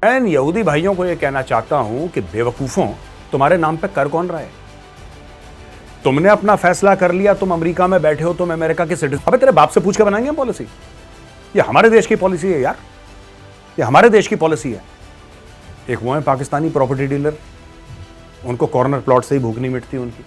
मैं इन यहूदी भाइयों को यह कहना चाहता हूं कि बेवकूफों, तुम्हारे नाम पे कर कौन रहा है? तुमने अपना फैसला कर लिया, तुम अमेरिका में बैठे हो, तुम अमेरिका के सिटीजन। अबे तेरे बाप से पूछ के बनाएंगे पॉलिसी? ये हमारे देश की पॉलिसी है यार, ये हमारे देश की पॉलिसी है। एक वो है पाकिस्तानी प्रॉपर्टी डीलर, उनको कॉर्नर प्लॉट से ही भूख नहीं मिटती उनकी,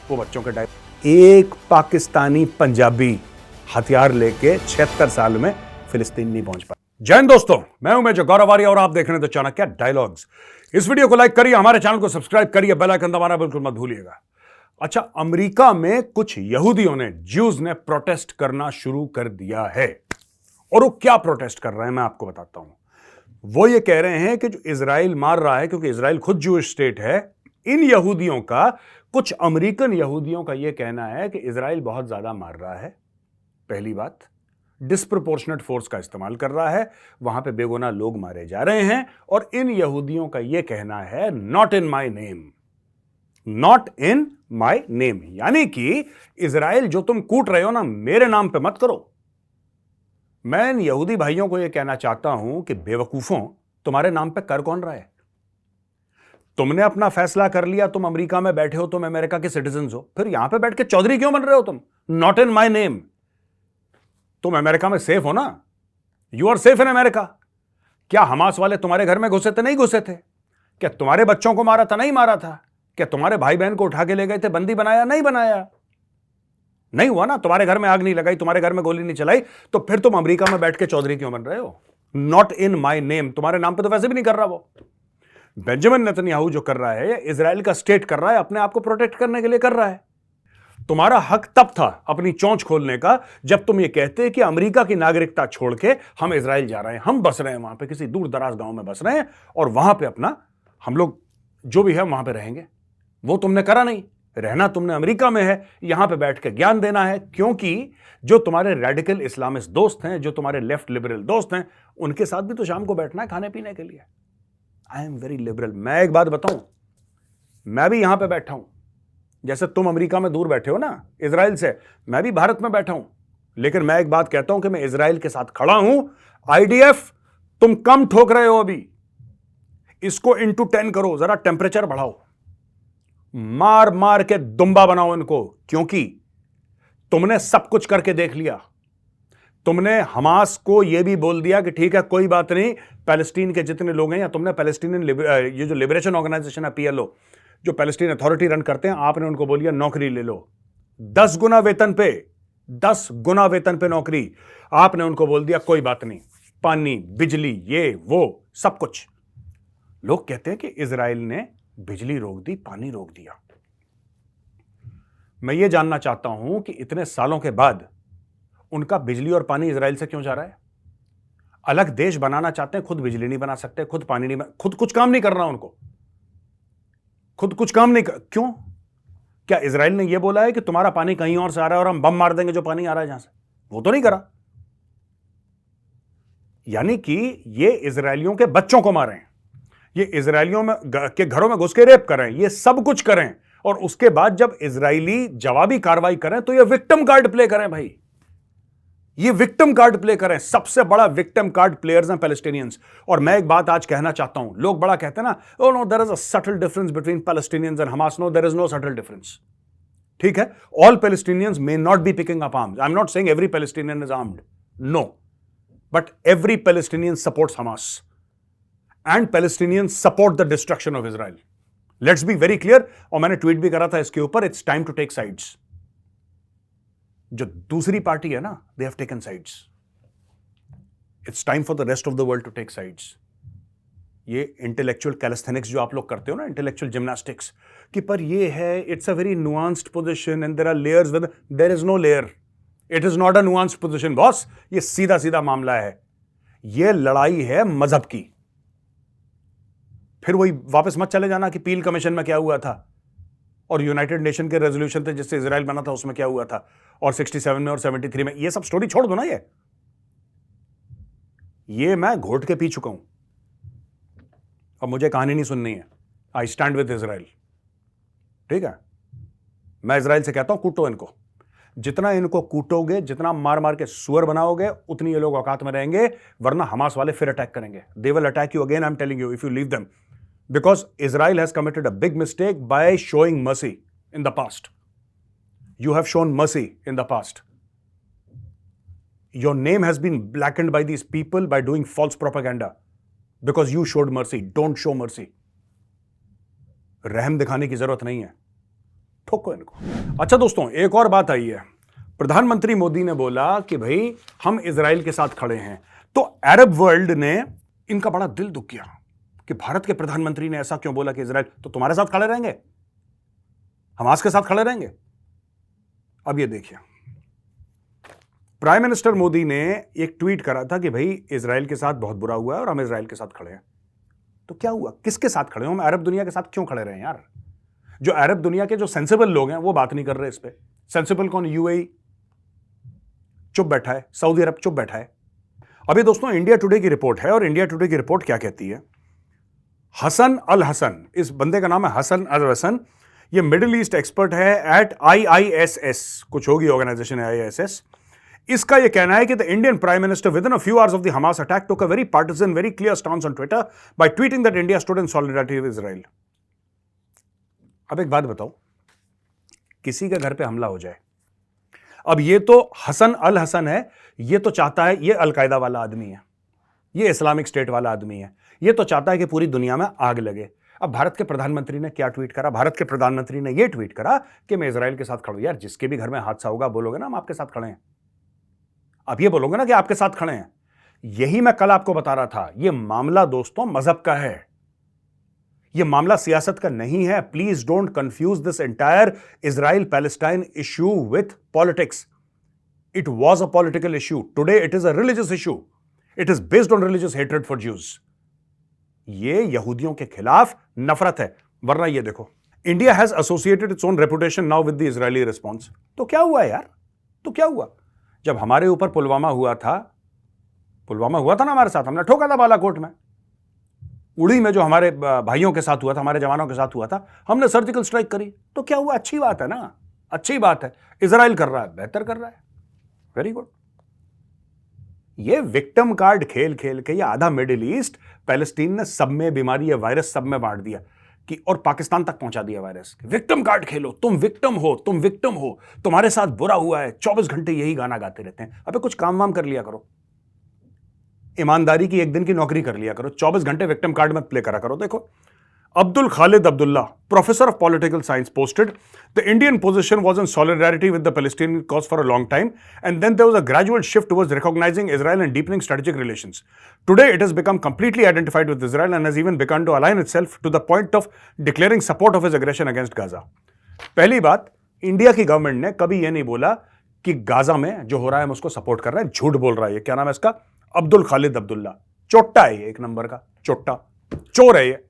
वो बच्चों के डायपर। एक पाकिस्तानी पंजाबी हथियार लेके 76 साल में फिलिस्तीन नहीं पहुंच पाया। जय हिंद दोस्तों, मैं हूं मेजर गौरव आर्य और आप देख रहे हैं द चाणक्य डायलॉग्स। इस वीडियो को लाइक करिए, हमारे चैनल को सब्सक्राइब करिए, बेल आइकन दबाना बिल्कुल मत भूलिएगा। अच्छा, अमेरिका में कुछ यहूदियों ने, ज्यूज ने प्रोटेस्ट करना शुरू कर दिया है। और वो क्या प्रोटेस्ट कर रहे हैं मैं आपको बताता हूं। वो ये कह रहे हैं कि जो इजराइल मार रहा है, क्योंकि इजराइल खुद ज्यूइश स्टेट है, इन यहूदियों का, कुछ अमेरिकन यहूदियों का यह कहना है कि इजराइल बहुत ज्यादा मार रहा है। पहली बात, डिस्प्रोपोर्शनेट फोर्स का इस्तेमाल कर रहा है, वहां पे बेगुनाह लोग मारे जा रहे हैं। और इन यहूदियों का यह कहना है, not in my name, not in my name, यानी कि इजराइल जो तुम कूट रहे हो ना, मेरे नाम पे मत करो। मैं इन यहूदी भाइयों को यह कहना चाहता हूं कि बेवकूफों, तुम्हारे नाम पे कर कौन रहा है? तुमने अपना फैसला कर लिया, तुम अमेरिका में बैठे हो, तुम अमेरिका के सिटीजन हो, फिर यहां पे बैठ के चौधरी क्यों बन रहे हो तुम? Not in my name. तुम अमेरिका में सेफ हो ना, you are safe in America. क्या हमास वाले तुम्हारे घर में घुसे थे? नहीं घुसे थे। क्या तुम्हारे बच्चों को मारा था? नहीं मारा था। क्या तुम्हारे भाई बहन को उठा के ले गए थे, बंदी बनाया? नहीं बनाया। नहीं हुआ ना, तुम्हारे घर में आग नहीं लगाई, तुम्हारे घर में गोली नहीं चलाई, तो फिर तुम अमेरिका में बैठ के चौधरी क्यों बन रहे हो? नॉट इन माई नेम, तुम्हारे नाम पे तो वैसे भी नहीं कर रहा वो। बेंजामिन नेतन्याहू जो कर रहा है, इजराइल का स्टेट कर रहा है, अपने आप को प्रोटेक्ट करने के लिए कर रहा है। तुम्हारा हक तब था अपनी चोंच खोलने का, जब तुम ये कहते कि अमेरिका की नागरिकता छोड़ के हम इजराइल जा रहे हैं, हम बस रहे हैं वहां पे, किसी दूर दराज गांव में बस रहे हैं, और वहां पे अपना हम लोग जो भी है वहां पे रहेंगे। वो तुमने करा नहीं। रहना तुमने अमेरिका में है, यहां पे बैठ के ज्ञान देना है, क्योंकि जो तुम्हारे रेडिकल इस्लामिस्ट दोस्त हैं, जो तुम्हारे लेफ्ट लिबरल दोस्त हैं, उनके साथ भी तो शाम को बैठना है खाने पीने के लिए। I am very liberal. मैं एक बात बताऊं, मैं भी यहां पे बैठा हूं, जैसे तुम अमेरिका में दूर बैठे हो ना इजराइल से, मैं भी भारत में बैठा हूं। लेकिन मैं एक बात कहता हूं कि मैं इजराइल के साथ खड़ा हूं। आईडीएफ, तुम कम ठोक रहे हो अभी, इसको इंटू 10 करो, जरा टेम्परेचर बढ़ाओ, मार मार के दुम्बा बनाओ इनको, क्योंकि तुमने सब कुछ करके देख लिया। तुमने हमास को यह भी बोल दिया कि ठीक है, कोई बात नहीं, पैलेस्टीन के जितने लोग हैं, या तुमने पैलेस्टीनियन ये जो लिबरेशन ऑर्गेनाइजेशन है पीएलओ, जो पैलेस्टीन अथॉरिटी रन करते हैं, आपने उनको बोलिए नौकरी ले लो 10 गुना वेतन पे, 10 गुना वेतन पे नौकरी। आपने उनको बोल दिया कोई बात नहीं, पानी बिजली ये वो सब कुछ। लोग कहते हैं कि इजराइल ने बिजली रोक दी, पानी रोक दिया। मैं ये जानना चाहता हूं कि इतने सालों के बाद उनका बिजली और पानी इजराइल से क्यों जा रहा है? अलग देश बनाना चाहते हैं, खुद बिजली नहीं बना सकते, खुद पानी नहीं, खुद कुछ काम नहीं करना उनको, खुद कुछ काम नहीं क्यों? क्या इजराइल ने यह बोला है कि तुम्हारा पानी कहीं और से आ रहा है और हम बम मार देंगे जो पानी आ रहा है जहां से? वो तो नहीं करा। यानी कि ये इजरायलियों के बच्चों को मारें, ये इजरायलियों में के घरों में घुस के रेप करें, ये सब कुछ करें, और उसके बाद जब इजरायली जवाबी कार्रवाई करें तो ये विक्टिम कार्ड प्ले करें। भाई, ये विक्टिम कार्ड प्ले करें। सबसे बड़ा विक्टिम कार्ड प्लेयर्स हैं पैलेस्टीनियंस। और मैं एक बात आज कहना चाहता हूं, लोग बड़ा कहते हैं ना, oh no there is a subtle difference between Palestinians and Hamas. No, there is no subtle difference. ठीक है, all Palestinians may not be picking up arms, I am not saying every Palestinian is armed, no, but every Palestinian supports Hamas and Palestinians support the destruction of Israel. Let's be very clear. और मैंने tweet भी करा था इसके ऊपर, it's time to take sides. जो दूसरी party है ना, they have taken sides, it's time for the rest of the world to take sides. ये इंटेलेक्चुअल कैलिस्थेनिक्स जो आप लोग करते हो ना, इंटेलेक्चुअल जिम्नास्टिक्स, कि पर ये है, it's a very nuanced position and there are layers with, there is no layer, it is not a nuanced position boss. ये सीधा सीधा मामला है, ये लड़ाई है मजहब की। फिर वही वापस मत चले जाना कि पील कमीशन में क्या हुआ था, और यूनाइटेड नेशन के रेजोल्यूशन थे जिससे इजराइल बना था, उसमें क्या हुआ था, और 67 में और 73 में। ये सब स्टोरी छोड़ दो ना, ये मैं घोट के पी चुका हूं, अब मुझे कहानी नहीं सुननी है। I stand with Israel. ठीक है, मैं इजराइल से कहता हूं कूटो इनको, जितना इनको कूटोगे, जितना मार मार के सुअर बनाओगे, उतनी ये लोग औकात में रहेंगे, वरना हमास वाले फिर अटैक करेंगे। They will attack you again, I am telling you, if you leave them, because Israel has committed a big mistake by showing mercy in the past. You have shown mercy in the past. Your name has been blackened by these people by doing false propaganda because you showed mercy. Don't show mercy. रहम दिखाने की जरूरत नहीं है, ठोको इनको। अच्छा दोस्तों, एक और बात आई है। प्रधानमंत्री मोदी ने बोला कि भाई हम इजराइल के साथ खड़े हैं, तो अरब वर्ल्ड ने इनका बड़ा दिल दुख किया कि भारत के प्रधानमंत्री ने ऐसा क्यों बोला कि इजराइल तो तुम्हारे साथ खड़े रहेंगे, हमास के साथ खड़े रहेंगे। अब ये देखिए, प्राइम मिनिस्टर मोदी ने एक ट्वीट करा था कि भाई इजराइल के साथ बहुत बुरा हुआ है और हम इजराइल के साथ खड़े हैं। तो क्या हुआ, किसके साथ खड़े हो? हम अरब दुनिया के साथ क्यों खड़े रहे हैं यार? जो अरब दुनिया के जो सेंसिबल लोग हैं वो बात नहीं कर रहे इस पे। सेंसिबल कौन? यूएई चुप बैठा है, सऊदी अरब चुप बैठा है। अभी दोस्तों इंडिया टुडे की रिपोर्ट है, और इंडिया टुडे की रिपोर्ट क्या कहती है? हसन अल हसन, इस बंदे का नाम है हसन अल हसन, ये मिडिल ईस्ट एक्सपर्ट है एट IISS, कुछ होगी ऑर्गेनाइजेशन है IISS। इसका यह कहना है कि the Indian prime minister with in a few hours of the Hamas attack took a very partisan, very clear stance on Twitter by tweeting that India stood in solidarity with Israel. अब एक बात बताओ, किसी के घर पे हमला हो जाए, अब ये तो हसन अल हसन है, ये तो चाहता है, ये अलकायदा वाला आदमी है, ये इस्लामिक स्टेट वाला आदमी है, ये तो चाहता है कि पूरी दुनिया में आग लगे। अब भारत के प्रधानमंत्री ने क्या ट्वीट करा? भारत के प्रधानमंत्री ने यह ट्वीट करा कि मैं इजराइल के साथ खड़ा हूं। यार जिसके भी घर में हादसा होगा बोलोगे ना हम आपके साथ खड़े हैं, आप ये बोलोगे ना कि आपके साथ खड़े हैं। यही मैं कल आपको बता रहा था, यह मामला दोस्तों मजहब का है, यह मामला सियासत का नहीं है। Please don't confuse this entire Israel Palestine issue with politics. It was a political issue, today it is a religious issue, it is based on religious hatred for Jews. ये यहूदियों के खिलाफ नफरत है। वरना ये देखो, India has associated its own reputation now with the Israeli response. तो क्या हुआ यार, तो क्या हुआ? जब हमारे ऊपर पुलवामा हुआ था ना हमारे साथ, हमने ठोका था बालाकोट में, उड़ी में जो हमारे भाइयों के साथ हुआ था, हमारे जवानों के साथ हुआ था, हमने सर्जिकल स्ट्राइक करी। तो क्या हुआ? अच्छी बात है ना, अच्छी बात है। इजराइल कर रहा है, बेहतर कर रहा है, वेरी गुड। ये विक्टिम कार्ड खेल खेल के ये आधा मिडिल ईस्ट, पैलेस्टीन ने सब में बीमारी, ये वायरस सब में बांट दिया कि, और पाकिस्तान तक पहुंचा दिया वायरस। विक्टिम कार्ड खेलो, तुम विक्टिम हो, तुम विक्टिम हो, तुम्हारे साथ बुरा हुआ है, 24 घंटे यही गाना गाते रहते हैं। अबे कुछ काम वाम कर लिया करो, ईमानदारी की एक दिन की नौकरी कर लिया करो, 24 घंटे विक्टिम कार्ड मत प्ले करा करो। देखो, Abdul Khalid Abdullah, professor of political science, posted, the Indian position was in solidarity with the Palestinian cause for a long time, and then there was a gradual shift towards recognizing Israel and deepening strategic relations. Today, it has become completely identified with Israel and has even begun to align itself to the point of declaring support of his aggression against Gaza. पहली बात, India की government ने कभी यह नहीं बोला कि Gaza में जो हो रहा है हम उसको सपोर्ट कर रहे हैं। झूठ बोल रहा है ये, क्या नाम है इसका? अब्दुल खालिद अब्दुल्ला। चोट्टा है ये, एक नंबर का चोट्टा, चोर है ये।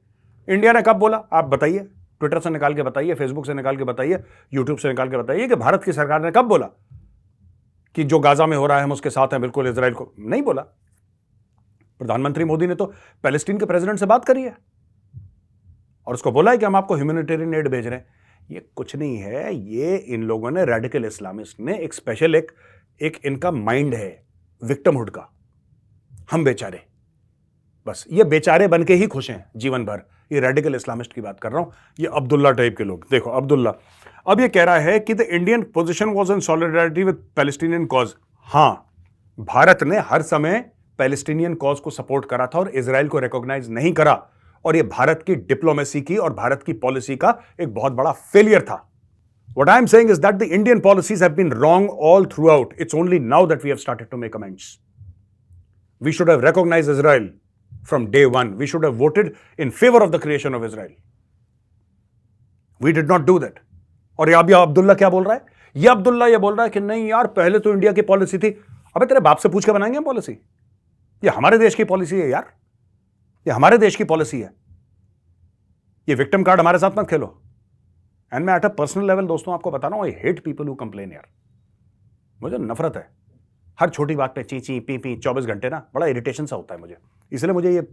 इंडिया ने कब बोला? आप बताइए, ट्विटर से निकाल के बताइए, फेसबुक से निकाल के बताइए, यूट्यूब से निकाल के बताइए कि भारत की सरकार ने कब बोला कि जो गाजा में हो रहा है हम उसके साथ हैं, बिल्कुल इजराइल को नहीं बोला। प्रधानमंत्री मोदी ने तो पैलेस्टीन के प्रेसिडेंट से बात करी है और उसको बोला है कि हम आपको ह्यूमैनिटेरियन एड भेज रहे हैं। ये कुछ नहीं है, ये इन लोगों ने, रेडिकल इस्लामिस्ट ने एक स्पेशल एक इनका माइंड है विक्टिमहुड का। हम बेचारे, बस ये बेचारे बन के ही खुश हैं जीवन भर। ये रेडिकल इस्लामिस्ट की बात कर रहा हूं, ये अब्दुल्ला टाइप के लोग। देखो अब्दुल्ला अब ये कह रहा है कि the Indian position was in solidarity with Palestinian cause. हां, भारत ने हर समय पैलेस्टीनियन कॉज को सपोर्ट करा था और इजराइल को रिकॉग्नाइज नहीं करा, और ये भारत की डिप्लोमेसी की और भारत की पॉलिसी का एक बहुत बड़ा फेलियर था। What I am saying is that the Indian policies have been wrong all throughout. It's only now that we have started to make amends. We should have recognized Israel from day one. We should have voted in favor of the creation of Israel. We did not do that. और ये अब्दुल्ला क्या बोल रहा है? ये अब्दुल्ला ये बोल रहा है कि नहीं यार, पहले तो इंडिया की पॉलिसी थी। अबे तेरे बाप से पूछ के बनाएंगे हम पॉलिसी? ये हमारे देश की पॉलिसी है यार, ये हमारे देश की पॉलिसी है। ये विक्टिम कार्ड हमारे साथ मत खेलो। एंड मैं एट अ पर्सनल लेवल दोस्तों आपको बता रहा हूं, I hate people who complain यार। मुझे नफरत है हर छोटी बात पे ची ची पी पी 24 घंटे ना, बड़ा इरिटेशन सा होता है मुझे। इसलिए मुझे ये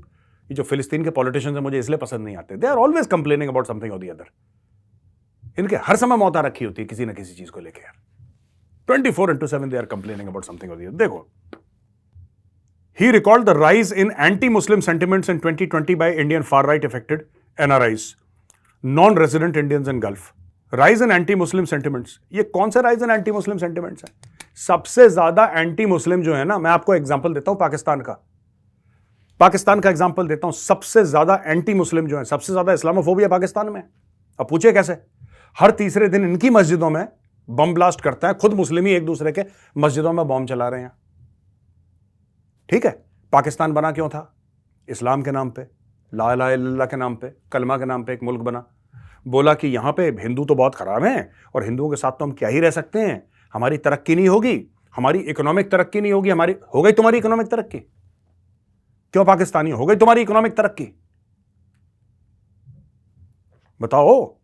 जो फिलिस्तीन के पॉलिटिशियंस हैं मुझे इसलिए पसंद नहीं आते। They are always complaining about something और द अदर। इनके हर समय मौत आ रखी होती है किसी ना किसी चीज को लेकर यार। 24/7 they are complaining about something or the other. देखो, he recalled the rise in anti-Muslim sentiments in 2020 by Indian far-right affected NRIs, non-resident Indians in Gulf. Rise in anti-Muslim sentiments. ये कौन सा rise in anti-Muslim sentiments है? सबसे ज्यादा एंटी-मुस्लिम जो है ना, मैं आपको एग्जांपल देता हूं पाकिस्तान का एग्जांपल देता हूं। सबसे ज्यादा एंटी-मुस्लिम जो है, सबसे ज्यादा इस्लामोफोबिया पाकिस्तान में। अब पूछिए कैसे? हर तीसरे दिन इनकी मस्जिदों में बम ब्लास्ट करते हैं, खुद मुस्लिम ही एक दूसरे के मस्जिदों में बम चला रहे हैं। ठीक है, पाकिस्तान बना क्यों था? इस्लाम के नाम पे, ला इलाहा इल्लल्लाह के नाम पे, कलमा के नाम पे एक मुल्क बना। बोला कि यहां पे हिंदू तो बहुत खराब हैं और हिंदुओं के साथ तो हम क्या ही रह सकते हैं, हमारी तरक्की नहीं होगी, हमारी इकोनॉमिक तरक्की नहीं होगी। हमारी हो गई तुम्हारी इकोनॉमिक तरक्की? क्यों पाकिस्तानी हो गई तुम्हारी इकोनॉमिक तरक्की? बताओ।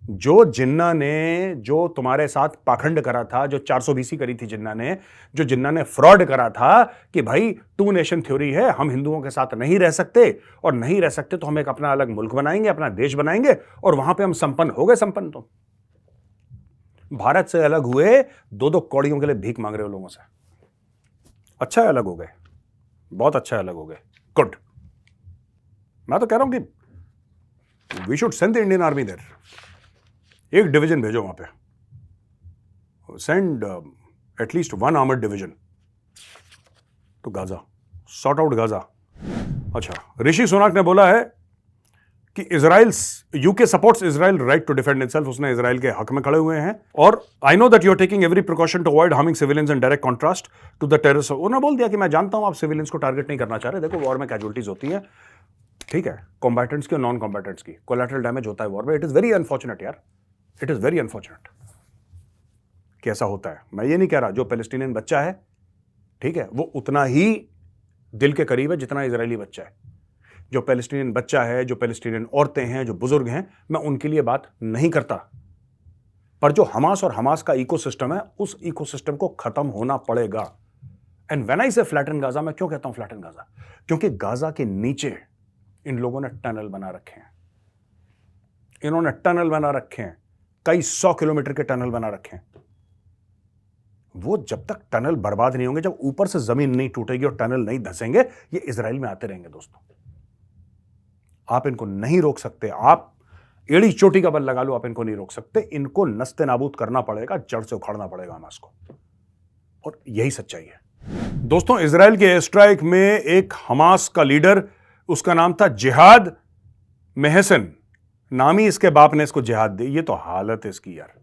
जो जिन्ना ने जो तुम्हारे साथ पाखंड करा था, जो 420 करी थी जिन्ना ने फ्रॉड करा था कि भाई 2 नेशन थ्योरी है, हम हिंदुओं के साथ नहीं रह सकते, और नहीं रह सकते तो हम एक अपना अलग मुल्क बनाएंगे, अपना देश बनाएंगे और वहां पे हम संपन्न हो गए। संपन्न तो भारत से अलग हुए, 2-2 कौड़ियों के लिए भीख मांग रहे हो लोगों से। अच्छा अलग हो गए, बहुत अच्छा अलग हो गए, गुड। मैं तो कह रहा हूं कि we should send the Indian army there. एक डिवीजन भेजो वहां पे, send at least 1 armoured division to Gaza, sort out Gaza. अच्छा, ऋषि सुनाक ने बोला है कि UK supports Israel right to defend itself. उसने इजराइल के हक में खड़े हुए हैं। और I know that you are taking every precaution to avoid harming civilians in direct contrast to the terrorist. उन्होंने बोल दिया कि मैं जानता हूं आप सिविलियंस को टारगेट नहीं करना चाह रहे। देखो, वॉर में कैजुअलिटीज होती है, ठीक है, कॉम्बैटेंट्स की और नॉन कॉम्बैटेंट्स की, कोलैटरल डैमेज होता है वॉर में। इट इज वेरी अनफॉर्चुनेट यार, इट इज वेरी अनफॉर्चुनेट कि ऐसा होता है। मैं ये नहीं कह रहा जो पैलेस्टीनियन बच्चा है, ठीक है, वो उतना ही दिल के करीब है जितना इजरायली बच्चा है। जो पैलेस्टीनियन बच्चा है, जो पैलेस्टीनियन औरतें हैं, जो बुजुर्ग हैं, मैं उनके लिए बात नहीं करता। पर जो हमास और हमास का इकोसिस्टम है, उस इकोसिस्टम को खत्म होना पड़ेगा। एंड व्हेन आई से फ्लैटन गाजा, मैं क्यों कहता हूं फ्लैटन गाजा? क्योंकि गाजा के नीचे इन लोगों ने टनल बना रखे हैं। इन्होंने टनल बना रखे हैं, कई 100 किलोमीटर के टनल बना रखे हैं। वो जब तक टनल बर्बाद नहीं होंगे, जब ऊपर से जमीन नहीं टूटेगी और टनल नहीं धंसेंगे, ये इजराइल में आते रहेंगे। दोस्तों, आप इनको नहीं रोक सकते। आप एड़ी चोटी का बल लगा लो, आप इनको नहीं रोक सकते। इनको नस्ते नाबूद करना पड़ेगा, जड़ से उखाड़ना पड़ेगा हमास को, और यही सच्चाई है। दोस्तों, इजराइल के एयर स्ट्राइक में एक हमास का लीडर, उसका नाम था जिहाद मेहसन, नाम ही इसके बाप ने इसको जिहाद दी। ये तो हालत है इसकी यार।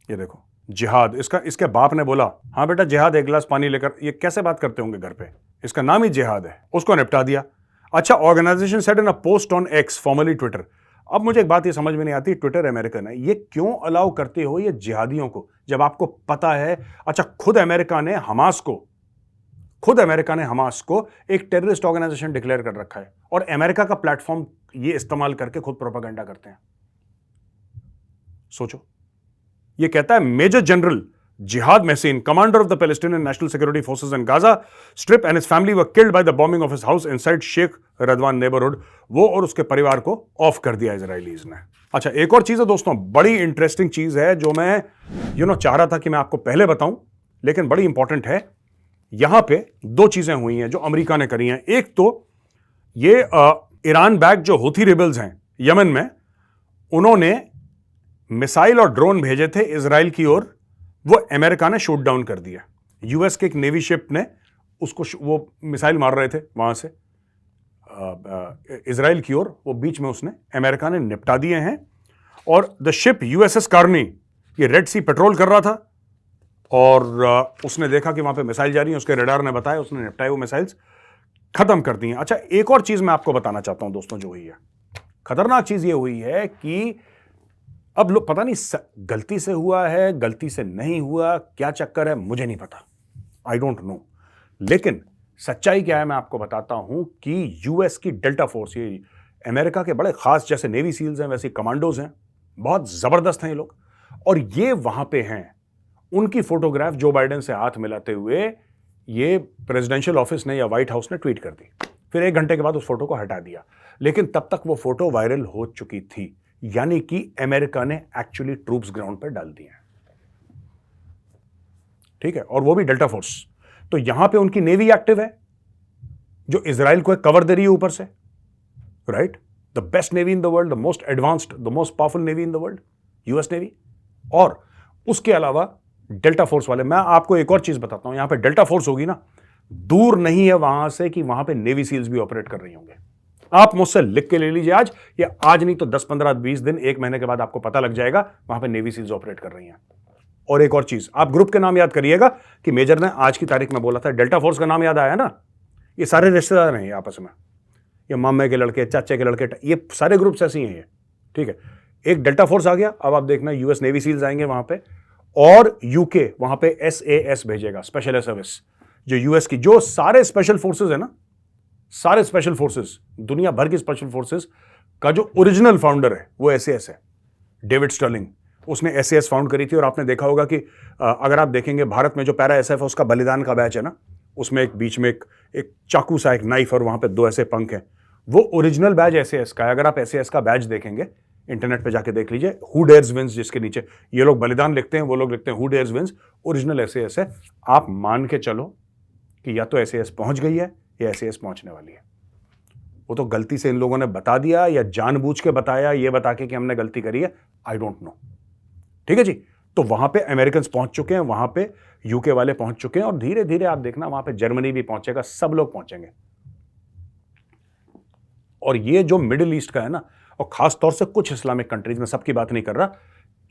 ये देखो, जिहाद, इसके बाप ने बोला, हाँ बेटा जिहाद, एक गिलास पानी लेकर। ये कैसे बात करते होंगे घर पे? इसका नाम ही जिहाद है, उसको निपटा दिया। अच्छा, organisation said in a post on X, formerly Twitter. अब मुझे एक बात ये समझ में नहीं आती, ट्विटर अमेरिकन है, ये क्यों अलाउ करते हो ये जिहादियों को, जब आपको पता है। अच्छा, खुद अमेरिका ने हमास को एक टेररिस्ट ऑर्गेनाइजेशन डिक्लेयर कर रखा है, और अमेरिका का प्लेटफॉर्म ये इस्तेमाल करके खुद प्रोपेगेंडा करते हैं। सोचो, ये कहता है major general Jihad Muhaisen, commander of the Palestinian National Security Forces in Gaza Strip and his family were killed by the bombing of his house inside Sheikh Radwan neighbourhood. वो और उसके परिवार को ऑफ कर दिया इजरायलीज ने। अच्छा, एक और चीज है दोस्तों, बड़ी इंटरेस्टिंग चीज है, जो मैं चाह रहा था कि मैं आपको पहले बताऊं, लेकिन बड़ी इंपॉर्टेंट है। यहां पे 2 चीजें हुई हैं जो अमेरिका ने करी हैं। एक तो ये ईरान बैक जो हूथी रिबल्स हैं यमन में, उन्होंने मिसाइल और ड्रोन भेजे थे इजराइल की ओर, वो अमेरिका ने शूट डाउन कर दिया। यूएस के एक नेवी शिप ने उसको, वो मिसाइल मार रहे थे वहां से इजराइल की ओर, वो बीच में उसने अमेरिका ने निपटा दिए हैं। और द शिप यूएसएस कार्नी, ये रेड सी पेट्रोल कर रहा था, और उसने देखा कि वहां पे मिसाइल जा रही है, उसके रडार ने बताया, उसने निपटाए वो मिसाइल्स, खत्म कर दी हैं। अच्छा, एक और चीज मैं आपको बताना चाहता हूं दोस्तों, जो हुई है खतरनाक चीज ये हुई है कि अब लोग, पता नहीं गलती से हुआ है, गलती से नहीं हुआ, क्या चक्कर है मुझे नहीं पता, आई डोंट नो, लेकिन सच्चाई क्या है मैं आपको बताता हूं कि यूएस की डेल्टा फोर्स, ये अमेरिका के बड़े खास, जैसे नेवी सील्स हैं वैसे कमांडोज हैं, बहुत जबरदस्त हैं ये लोग, और ये वहां पे हैं। उनकी फोटोग्राफ जो बाइडेन से हाथ मिलाते हुए ये प्रेसिडेंशियल ऑफिस ने या व्हाइट हाउस ने ट्वीट कर दी, फिर 1 घंटे के बाद उस फोटो को हटा दिया, लेकिन तब तक वो फोटो वायरल हो चुकी थी। यानी कि अमेरिका ने एक्चुअली ट्रूप्स ग्राउंड पर डाल दिए हैं। ठीक है, और वो भी डेल्टा फोर्स। तो यहां पे उनकी नेवी एक्टिव है जो इजराइल को कवर दे रही है ऊपर से, right? The best navy in the world, the most advanced, the most powerful navy in the world, US navy. और उसके अलावा डेल्टा फोर्स वाले, मैं आपको एक और चीज बताता हूं, यहां पे डेल्टा फोर्स होगी ना, दूर नहीं है वहां से कि वहां पे नेवी सील्स भी ऑपरेट कर रही होंगे। आप मुझसे लिख के ले लीजिए आज, या आज नहीं तो 10, 15, 20 दिन, एक महीने के बाद आपको पता लग जाएगा वहां पे नेवी सील्स ऑपरेट कर रही हैं। और एक और चीज, आप ग्रुप के नाम याद करिएगा कि मेजर ने आज की तारीख में बोला था, डेल्टा फोर्स का नाम याद आया ना, ये सारे रिश्तेदार हैं आपस में, ये मामे के लड़के, चाचे के लड़के, ये सारे ग्रुप्स ऐसे ही हैं ये, ठीक है। एक डेल्टा फोर्स आ गया, अब आप देखना यूएस नेवी सील्स आएंगे वहां पे, और यूके वहां पे SAS भेजेगा, स्पेशल एयर सर्विस, जो यूएस की जो सारे स्पेशल फोर्सेस है ना, सारे स्पेशल फोर्सेस, दुनिया भर की स्पेशल फोर्सेस का जो ओरिजिनल फाउंडर है वो SAS है, डेविड स्टर्लिंग। उसने SAS फाउंड करी थी। और आपने देखा होगा कि अगर आप देखेंगे भारत में जो पैरा SF है उसका बलिदान का बैच है ना, उसमें एक बीच में एक चाकू सा, एक नाइफ, और वहां पे 2 ऐसे पंख हैं, वो ओरिजिनल बैच SAS का है। अगर आप SAS का बैच देखेंगे, इंटरनेट पे जाके देख लीजिए, हु डेयर्स विंस, जिसके नीचे ये लोग बलिदान लिखते हैं, वो लोग लिखते हैं who dares wins, original SAS है। आप मान के चलो कि या तो SAS पहुंच गई है या SAS पहुंचने वाली है। वो तो गलती से इन लोगों ने बता दिया या जानबूझ के बताया, ये बता के कि हमने गलती करी है, आई डोंट नो, ठीक है जी। तो वहां पे अमेरिकन पहुंच चुके हैं, वहां पे यूके वाले पहुंच चुके हैं, और धीरे धीरे आप देखना वहां पे जर्मनी भी पहुंचेगा, सब लोग पहुंचेंगे। और ये जो मिडिल ईस्ट का है ना, और खास तौर से कुछ इस्लामिक कंट्रीज में, सबकी बात नहीं कर रहा,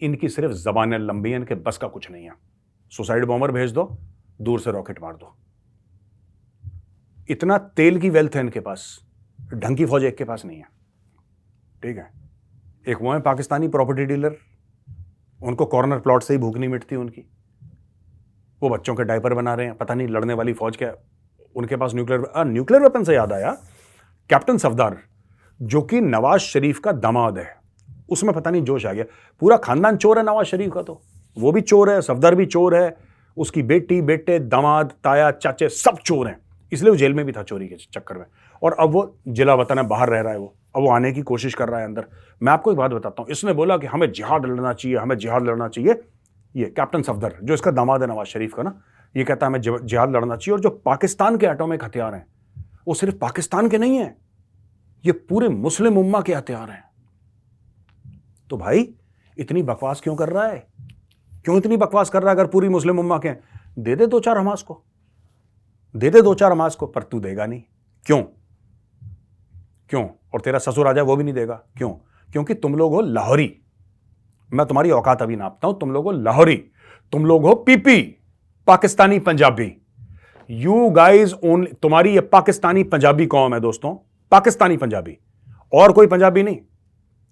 इनकी सिर्फ जबानें लंबी हैं, इनके बस का कुछ नहीं है। सुसाइड बॉम्बर भेज दो, दूर से रॉकेट मार दो, इतना तेल की वेल्थ है इनके पास, ढंग की फौज एक के पास नहीं है, ठीक है। एक वो है पाकिस्तानी प्रॉपर्टी डीलर, उनको कॉर्नर प्लॉट से ही भूख नहीं मिटती उनकी, वो बच्चों के डायपर बना रहे हैं, पता नहीं लड़ने वाली फौज क्या, उनके पास न्यूक्लियर वेपन से याद आया, कैप्टन सफदार जो कि नवाज शरीफ का दामाद है, उसमें पता नहीं जोश आ गया, पूरा खानदान चोर है नवाज शरीफ का, तो वो भी चोर है, सफदार भी चोर है, उसकी बेटी, बेटे, दामाद, ताया, चाचे सब चोर हैं, इसलिए वो जेल में भी था चोरी के चक्कर में। और अब वो जिला वतन है, बाहर रह रहा है वो, अब वो आने की कोशिश कर रहा है अंदर। मैं आपको एक बात बताता हूं, इसने बोला कि हमें जिहाद लड़ना चाहिए, हमें जिहाद लड़ना चाहिए। ये कैप्टन सफदर जो इसका दामाद है नवाज शरीफ का ना, ये कहता है हमें जिहाद लड़ना चाहिए। और जो पाकिस्तान के एटॉमिक हथियार हैं वो सिर्फ पाकिस्तान के नहीं है, ये पूरे मुस्लिम उम्मा के हथियार हैं। तो भाई इतनी बकवास क्यों कर रहा है, क्यों इतनी बकवास कर रहा है? अगर पूरी मुस्लिम उम्मा के दे दे 2-4 हमास को, दे दे 2-4 हमास को, पर तू देगा नहीं। क्यों? क्यों? और तेरा ससुर आ जाए वो भी नहीं देगा। क्यों? क्योंकि तुम लोग हो लाहौरी, मैं तुम्हारी औकात अभी नापता हूं, तुम लोग हो लाहौरी, तुम लोग हो PP, Pakistani Punjabi, you guys only, तुम्हारी ये पाकिस्तानी पंजाबी कौम है दोस्तों, पाकिस्तानी पंजाबी, और कोई पंजाबी नहीं।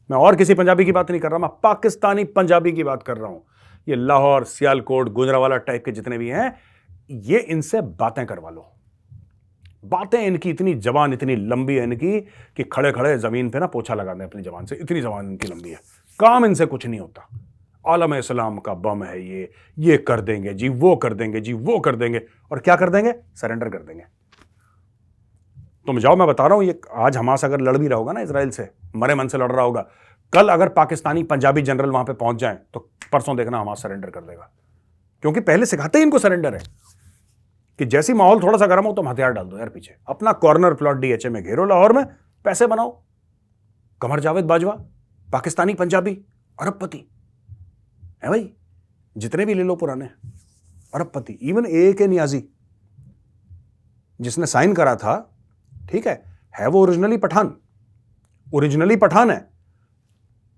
मैं और किसी पंजाबी की बात नहीं कर रहा, मैं पाकिस्तानी पंजाबी की बात कर रहा हूं। ये लाहौर, सियालकोट, गुजरावाला टाइप के जितने भी हैं, ये इनसे बातें करवा लो। बातें इनकी इतनी जबान इतनी लंबी है इनकी कि खड़े खड़े जमीन पे ना पोछा लगा दें अपनी जबान से, इतनी जबान इनकी लंबी है। काम इनसे कुछ नहीं होता। आलम इस्लाम का बम है ये कर देंगे जी, वो कर देंगे जी, वो कर देंगे, और क्या कर देंगे? सरेंडर कर देंगे। तुम जाओ, मैं बता रहा हूं, ये आज हमास अगर लड़ भी रहा होगा ना इसराइल से, मरे मन से लड़ रहा होगा, कल अगर पाकिस्तानी पंजाबी जनरल वहां पे पहुंच जाए तो परसों देखना हमास सरेंडर कर देगा। क्योंकि पहले सिखाते ही इनको सरेंडर है कि जैसी माहौल थोड़ा सा गर्म हो तुम हथियार डाल दो यार पीछे, अपना कॉर्नर प्लॉट DHA में घेरो, लाहौर में पैसे बनाओ। कमर जावेद बाजवा, पाकिस्तानी पंजाबी, अरबपति है भाई, जितने भी ले लो पुराने अरबपति। इवन AK नियाजी जिसने साइन करा था, ठीक है वो ओरिजिनली पठान है,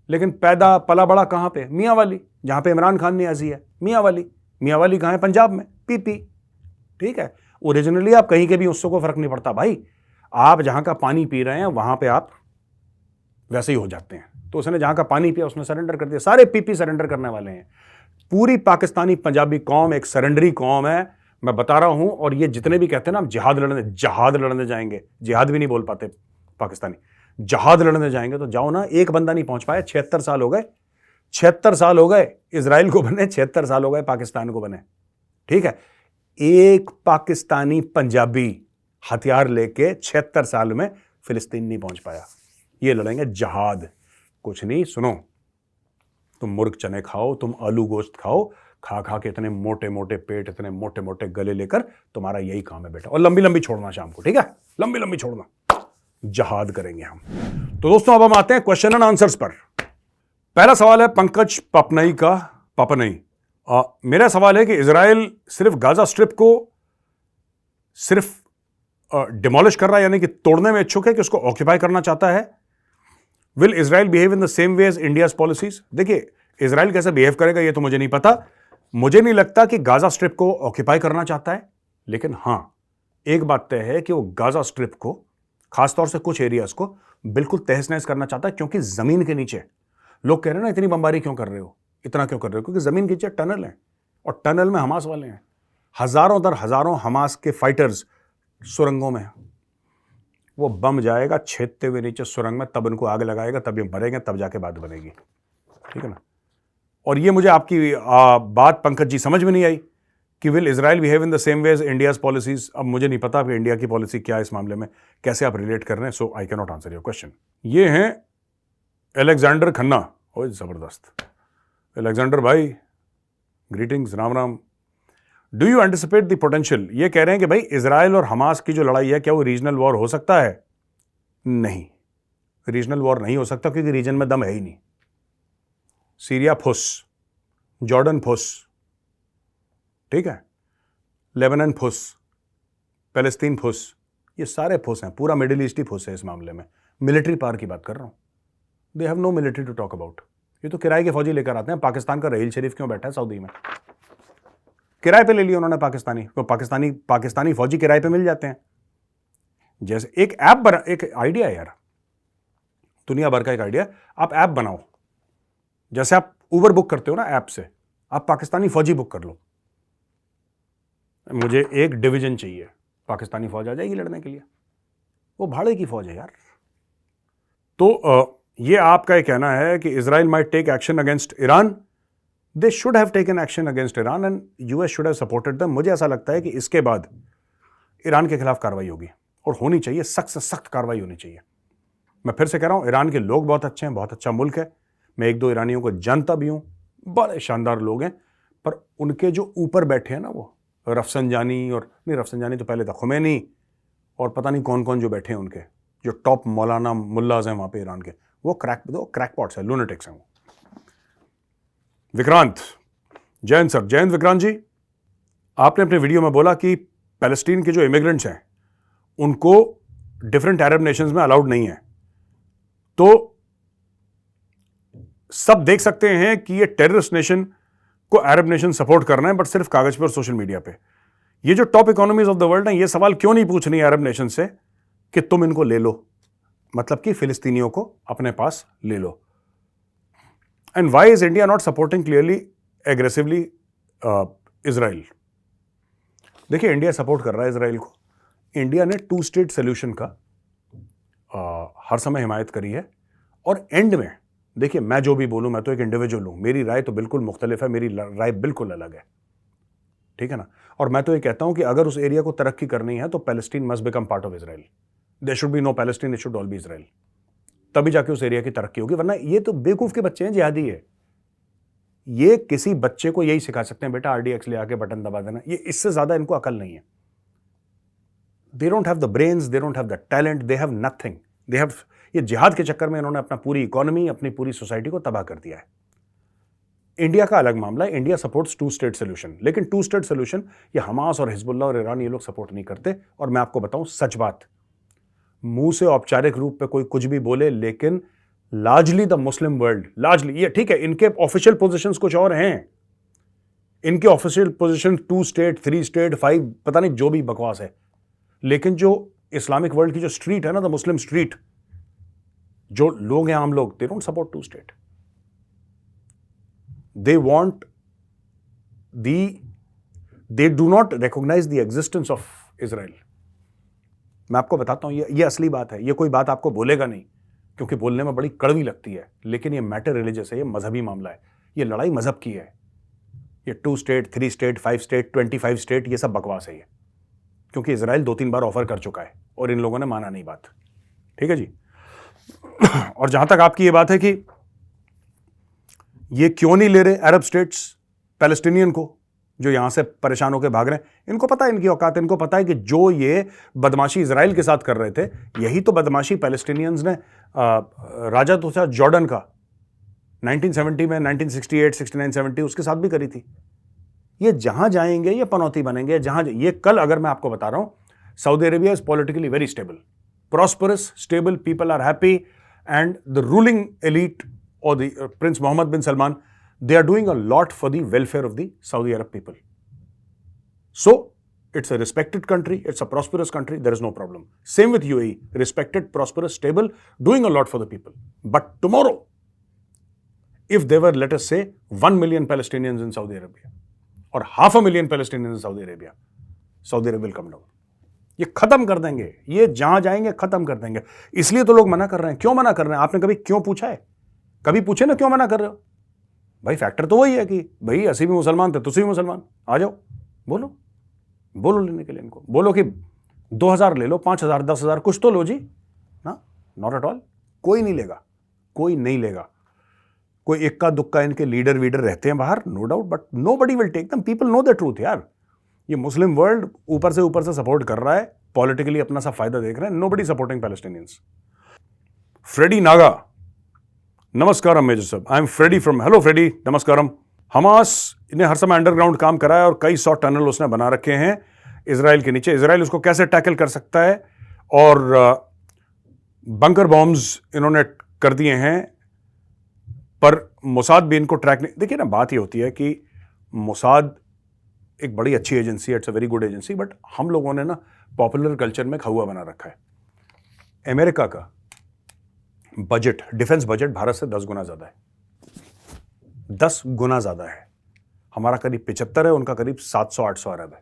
लेकिन पैदा पला बड़ा कहां पे? मियां वाली, जहां पे इमरान खान नियाजी है। मियां वाली कहां है? पंजाब में, PP, ठीक है। ओरिजिनली आप कहीं के भी, उससे कोई फर्क नहीं पड़ता भाई, आप जहां का पानी पी रहे हैं वहां पे आप वैसे ही हो जाते हैं। तो उसने जहां का पानी पिया उसने सरेंडर कर दिया। सारे PP सरेंडर करने वाले हैं। पूरी पाकिस्तानी पंजाबी कौम एक सरेंडरी कौम है, मैं बता रहा हूं। और ये जितने भी कहते हैं ना हम जहाद लड़ने जाएंगे, जिहाद भी नहीं बोल पाते पाकिस्तानी, जहाद लड़ने जाएंगे, तो जाओ ना, एक बंदा नहीं पहुंच पाया। 76 साल हो गए, 76 साल हो गए इजराइल को बने, 76 साल हो गए पाकिस्तान को बने, ठीक है। एक पाकिस्तानी पंजाबी हथियार लेके 76 साल में फिलिस्तीन नहीं पहुंच पाया। ये लड़ेंगे जहाद, कुछ नहीं। सुनो, तुम मुर्ग चने खाओ, तुम आलू गोश्त खाओ, खा खा के इतने मोटे मोटे पेट, इतने मोटे मोटे गले लेकर तुम्हारा यही काम है बेटा। और लंबी लंबी छोड़ना शाम को, ठीक है, लंबी लंबी छोड़ना, जहाद करेंगे हम। तो दोस्तों अब हम आते हैं क्वेश्चन एंड आंसर्स पर। पहला सवाल है पंकज पापनई का। पापनई, मेरा सवाल है कि इजराइल सिर्फ गाजा स्ट्रिप को सिर्फ डिमोलिश कर रहा है, यानी कि तोड़ने में इच्छुक है, कि उसको ऑक्यूपाई करना चाहता है? Will Israel behave in the same way as India's policies? देखिए, इजराइल कैसे बिहेव करेगा ये तो मुझे नहीं पता। मुझे नहीं लगता कि गाजा स्ट्रिप को ऑक्यूपाई करना चाहता है, लेकिन हां, एक बात तय है कि वो गाजा स्ट्रिप को, खासतौर से कुछ एरियाज को, बिल्कुल तहस नहस करना चाहता है। क्योंकि जमीन के नीचे लोग कह रहे हैं ना, इतनी बमबारी क्यों कर रहे हो, इतना क्यों कर रहे हो? क्योंकि जमीन के नीचे टनल है, और टनल में हमास वाले हैं, हजारों दर हजारों हमास के फाइटर्स सुरंगों में। वो बम जाएगा छेदते हुए नीचे सुरंग में, तब इनको आग लगाएगा, तब ये मरेंगे, तब जाके बात बनेगी, ठीक है ना। और ये मुझे आपकी बात पंकज जी समझ में नहीं आई कि will Israel behave in the same way as India's policies. अब मुझे नहीं पता कि इंडिया की पॉलिसी क्या है इस मामले में, कैसे आप रिलेट कर रहे हैं, so I can not answer your question. ये हैं अलेक्जेंडर खन्ना। ओए जबरदस्त अलेक्जेंडर भाई, greetings, Ram Ram. Do you anticipate the potential? ये कह रहे हैं कि भाई इजराइल और हमास की जो लड़ाई है, क्या वो रीजनल वॉर हो सकता है? नहीं, रीजनल वॉर नहीं हो सकता, क्योंकि रीजन में दम है ही नहीं। सीरिया फुस, जॉर्डन फुस, ठीक है, लेबनान फुस, पैलेस्तीन फुस, ये सारे फुस हैं, पूरा मिडिल ईस्ट ही फुस है इस मामले में। मिलिट्री पावर की बात कर रहा हूं। They have no military to talk about. ये तो किराए के फौजी लेकर आते हैं। पाकिस्तान का रहील शरीफ क्यों बैठा है सऊदी में? किराए पे ले लिया उन्होंने पाकिस्तानी, तो पाकिस्तानी फौजी किराए पे मिल जाते हैं। जैसे एक ऐप बना, एक आइडिया है यार, दुनिया भर का एक आइडिया, आप ऐप बनाओ, जैसे आप उबर बुक करते हो ना ऐप से, आप पाकिस्तानी फौजी बुक कर लो। मुझे एक डिवीजन चाहिए, पाकिस्तानी फौज आ जाएगी लड़ने के लिए, वो भाड़े की फौज है यार। तो ये आपका ये कहना है कि Israel might take action against Iran. They should have taken action against Iran and US should have supported them. मुझे ऐसा लगता है कि इसके बाद ईरान के खिलाफ कार्रवाई होगी, और होनी चाहिए, सख्त से सख्त कार्रवाई होनी चाहिए। मैं फिर से कह रहा हूं, ईरान के लोग बहुत अच्छे हैं, बहुत अच्छा मुल्क है, मैं एक दो ईरानियों को जानता भी हूं, बड़े शानदार लोग हैं, पर उनके जो ऊपर बैठे हैं ना, वो रफसंजानी, और नहीं, रफसंजानी तो पहले था, खुमैनी, और पता नहीं कौन कौन जो बैठे हैं उनके, जो टॉप मौलाना मुल्लाज हैं वहां पे ईरान के, वो क्रैकपॉट्स है, लूनेटिक्स हैं वो। विक्रांत, जैन सर, जैन विक्रांत जी, आपने अपने वीडियो में बोला कि पैलेस्टीन के जो इमिग्रेंट्स हैं उनको डिफरेंट अरब नेशंस में अलाउड नहीं है। तो सब देख सकते हैं कि ये टेररिस्ट नेशन को अरब नेशन सपोर्ट कर रहे हैं, बट सिर्फ कागज पर और सोशल मीडिया पे। ये जो top economies of the world हैं, ये सवाल क्यों नहीं पूछ रही है अरब नेशन से कि तुम इनको ले लो, मतलब कि फिलिस्तीनियों को अपने पास ले लो। And why is India not supporting clearly aggressively Israel? देखिए, इंडिया सपोर्ट कर रहा है इजराइल को। इंडिया ने 2 स्टेट सोल्यूशन का हर समय हिमायत करी है, और एंड में देखिए, मैं जो भी बोलूं, मैं तो एक इंडिविजुअल हूं, मेरी राय तो बिल्कुल मुख्तलिफ है, मेरी राय बिल्कुल अलग है, ठीक है ना। और मैं तो ये कहता हूं कि अगर उस एरिया को तरक्की करनी है तो Palestine must become part of Israel. There should be no Palestine, it should all be Israel, तभी जाके उस एरिया की तरक्की होगी। वरना ये तो बेवकूफ के बच्चे हैं, जिहादी है। ये किसी बच्चे को यही सिखा सकते हैं, बेटा आरडीएक्स ले आके बटन दबा देना, ये इससे ज्यादा इनको अकल नहीं है। They don't have the brains, they don't have the talent, they have nothing, they have. ये जिहाद के चक्कर में इन्होंने अपना पूरी इकोनॉमी, अपनी पूरी सोसाइटी को तबाह कर दिया है। इंडिया का अलग मामला है, इंडिया सपोर्ट्स 2 स्टेट सोल्यूशन, लेकिन 2 स्टेट सोल्यूशन ये हमास और हिजबुल्लाह और ईरान ये लोग सपोर्ट नहीं करते। और मैं आपको बताऊं सच बात, मुंह से औपचारिक रूप पे कोई कुछ भी बोले, लेकिन largely the Muslim world, largely, ये ठीक है, इनके ऑफिशियल पोजीशंस कुछ और हैं, इनके ऑफिशियल पोजीशन 2 स्टेट, 3 स्टेट, 5, पता नहीं जो भी बकवास है, लेकिन जो इस्लामिक वर्ल्ड की जो स्ट्रीट है ना, द मुस्लिम स्ट्रीट, जो लोग हैं, आम लोग, they don't support 2 state. They want they do not recognise the existence of Israel. मैं आपको बताता हूं, ये असली बात है। ये कोई बात आपको बोलेगा नहीं, क्योंकि बोलने में बड़ी कड़वी लगती है, लेकिन ये मैटर रिलीजियस है, ये मजहबी मामला है, ये लड़ाई मजहब की है। ये 2 स्टेट, 3 स्टेट, 5 स्टेट, 25 स्टेट, ये सब बकवास है ये, क्योंकि इजराइल 2-3 बार ऑफर कर चुका है और इन लोगों ने माना नहीं बात, ठीक है जी। और जहां तक आपकी ये बात है कि ये क्यों नहीं ले रहे अरब स्टेट्स पैलेस्टीनियन को जो यहां से परेशान होकर भाग रहे हैं, इनको पता है इनकी औकात, इनको पता है कि जो ये बदमाशी इजराइल के साथ कर रहे थे, यही तो बदमाशी पैलेस्टीनियंस ने राजा तो था जॉर्डन का 1970 में, 1968, 69, 70 उसके साथ भी करी थी। ये जहां जाएंगे ये पनौती बनेंगे। जहां ये कल, अगर मैं आपको बता रहा हूं, Saudi Arabia is politically very stable, prosperous, stable, people are happy, and the ruling elite और the prince Mohammed bin Salman, they are doing a lot for the welfare of the Saudi Arab people. So, it's a respected country, it's a prosperous country, there is no problem. Same with UAE, respected, prosperous, stable, doing a lot for the people. But tomorrow, if there were, let us say, 1 million Palestinians in Saudi Arabia, or 500,000 Palestinians in Saudi Arabia will come down. ये खत्म कर देंगे, ये जहां जाएंगे खत्म कर देंगे। इसलिए तो लोग मना कर रहे हैं। क्यों मना कर रहे हैं? आपने कभी क्यों पूछा है? कभी पूछे ना क्यों मना कर रहे हो? भाई फैक्टर तो वही है कि भाई असी भी मुसलमान थे, तुसी भी मुसलमान, आ जाओ, बोलो लेने के लिए इनको, बोलो कि 2,000 ले लो, 5,000, 10,000 कुछ तो लो जी ना। नॉट एट ऑल, कोई नहीं लेगा। कोई इक्का दुक्का इनके लीडर वीडर रहते हैं बाहर, no doubt, but nobody will take them. People know the truth यार। ये मुस्लिम वर्ल्ड ऊपर से सपोर्ट कर रहा है, पॉलिटिकली अपना सा फायदा देख रहे हैं। Nobody supporting Palestinians. Freddy Naga, नमस्कारम मेजर साहब, I am Freddy from, hello Freddy, नमस्कारम। हमास ने हर समय अंडरग्राउंड काम करा है और कई 100 टनल उसने बना रखे हैं इजराइल के नीचे। इजराइल उसको कैसे टैकल कर सकता है? और बंकर बॉम्ब्स इन्होंने कर दिए हैं, पर मोसाद भी इनको ट्रैक नहीं। देखिए ना, बात ये होती है कि मोसाद एक बड़ी अच्छी एजेंसी है, it's a very good agency, but हम लोगों ने ना पॉपुलर कल्चर में खौआ बना रखा है। अमेरिका का बजट, डिफेंस बजट भारत से 10 गुना ज्यादा है, 10 गुना ज्यादा है। हमारा करीब 75 है, उनका करीब 700-800 अरब है।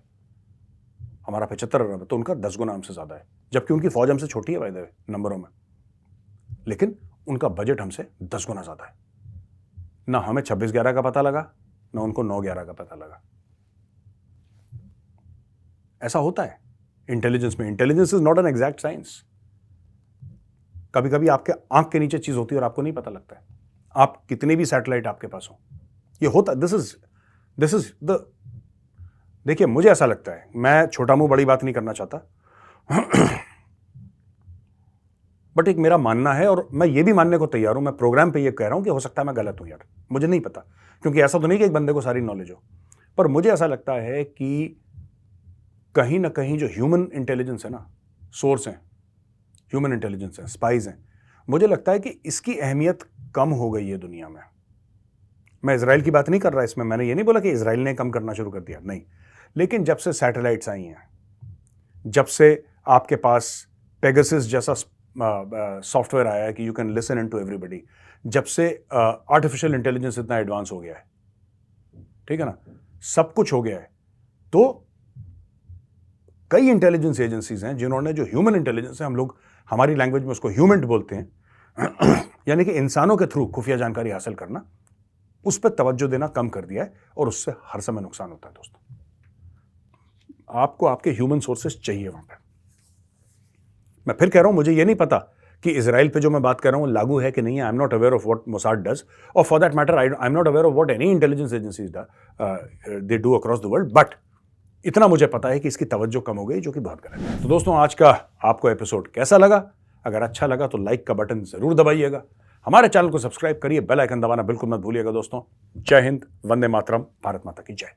हमारा 75 अरब है तो उनका 10 गुना हमसे ज्यादा है, जबकि उनकी फौज हमसे छोटी है बाय द वे नंबरों में, लेकिन उनका बजट हमसे 10 गुना ज्यादा है। ना हमें 26/11 का पता लगा, ना उनको 9/11 का पता लगा। ऐसा होता है इंटेलिजेंस में। Intelligence is not an exact science. कभी कभी आपके आंख के नीचे चीज होती है और आपको नहीं पता लगता है। आप कितने भी सैटेलाइट आपके पास हो, ये होता। दिस इज द, देखिए मुझे ऐसा लगता है, मैं छोटा मुंह बड़ी बात नहीं करना चाहता, बट एक मेरा मानना है और मैं ये भी मानने को तैयार हूं। मैं प्रोग्राम पे ये कह रहा हूं कि हो सकता है मैं गलत हूं यार, मुझे नहीं पता, क्योंकि ऐसा तो नहीं कि एक बंदे को सारी नॉलेज हो, पर मुझे ऐसा लगता है कि कहीं ना कहीं जो ह्यूमन इंटेलिजेंस है ना, सोर्स है ह्यूमन इंटेलिजेंस है, स्पाइज हैं, मुझे लगता है कि इसकी अहमियत कम हो गई है दुनिया में। मैं इजराइल की बात नहीं कर रहा इसमें, मैंने ये नहीं बोला कि इजराइल ने कम करना शुरू कर दिया, नहीं, लेकिन जब से सैटेलाइट्स आई हैं, जब से आपके पास पेगासस जैसा सॉफ्टवेयर आया है कि you can listen into everybody, जब से आर्टिफिशियल इंटेलिजेंस इतना एडवांस हो गया है, ठीक है ना, सब कुछ हो गया है, तो कई इंटेलिजेंस एजेंसीज हैं जिन्होंने जो ह्यूमन इंटेलिजेंस है, हम लोग हमारी लैंग्वेज में उसको ह्यूमेंट बोलते हैं, यानी कि इंसानों के थ्रू खुफिया जानकारी हासिल करना, उस पर तवज्जो देना कम कर दिया है और उससे हर समय नुकसान होता है। दोस्तों, आपको आपके ह्यूमन सोर्सेस चाहिए वहां पर। मैं फिर कह रहा हूं, मुझे यह नहीं पता कि इजराइल पे जो मैं बात कर रहा हूं लागू है कि नहीं है। I am not aware of what Mossad does, और for that matter I am not aware of what any intelligence agencies they do across the world, but इतना मुझे पता है कि इसकी तवज्जो कम हो गई, जो कि बहुत गलत है। तो दोस्तों, आज का आपको एपिसोड कैसा लगा? अगर अच्छा लगा तो लाइक का बटन जरूर दबाइएगा, हमारे चैनल को सब्सक्राइब करिए, बेल आइकन दबाना बिल्कुल मत भूलिएगा। दोस्तों, जय हिंद, वंदे मातरम, भारत माता की जय।